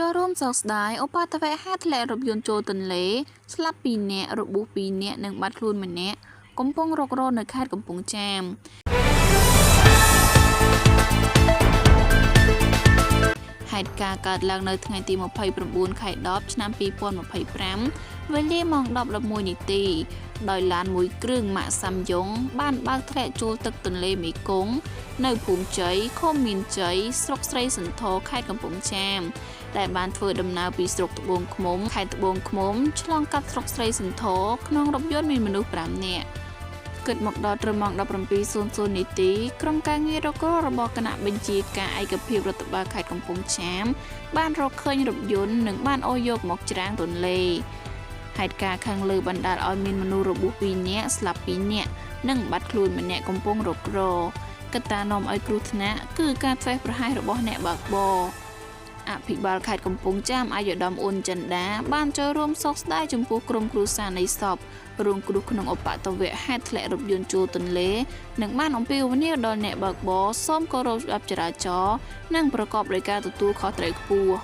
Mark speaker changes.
Speaker 1: ចូលរួមសោកស្ដាយឧបទ្ទវហេតុធ្លាក់រថយន្តចូលទន្លេស្លាប់2នាក់របួស2នាក់និងបាត់ខ្លួនម្នាក់កំពុងរករកនៅខេត្តកំពង់ចាមហេតុការណ៍កើតឡើងនៅថ្ងៃទី29ខែ10ឆ្នាំ2025វេលាម៉ោង 10:11 នាទីដោយឡានមួយគ្រឿងម៉ាកសាំយ៉ុងបានបើកធ្លាក់ចូលទឹកទន្លេមេគង្គនៅភូមិជ័យឃុំមានជ័យស្រុកស្រីសន្ធរខេត្តកំពង់ចាមដែលបានធ្វើដំណើរពីស្រុកត្បូងឃ្មុំខេត្តត្បូងឃ្មុំឆ្លងកាត់ស្រុកស្រីសន្ធរក្នុងរថយន្តមានមនុស្ស5នាក់គិតមកដល់ត្រឹមម៉ោង 17:00 នាទីក្រុមការងាររករបស់គណៈបញ្ជាការឯកភាពរដ្ឋបាលខេត្តកំពង់ចាមបានរកឃើញរថយន្តនិងបានអូសយកមកច្រាំងទន្លេហេតុការណ៍ខាងលើបណ្ដាលឲ្យមានមនុស្សរបួស2នាក់ស្លាប់2នាក់និងបាត់ខ្លួនម្នាក់កំពុងរករកត្តានាំឲ្យគ្រោះថ្នាក់គឺការធ្វេសប្រហែសរបស់អ្នកបើកបរអភិបាលខេត្តកំពង់ចាមអាយុដំអ៊ុនចិន្តាបានចូលរួមសោកស្ដាយចំពោះក្រុមគ្រួសារនៃសពរងគ្រោះក្នុងឧបទ្ទវហេតុធ្លាក់រថយន្តចូលទន្លេនិងបានអំពាវនាវដល់អ្នកបើកបរសូមគោរពច្បាប់ចរាចរណ៍និងប្រកបដោយការទទួលខុសត្រូវខ្ពស់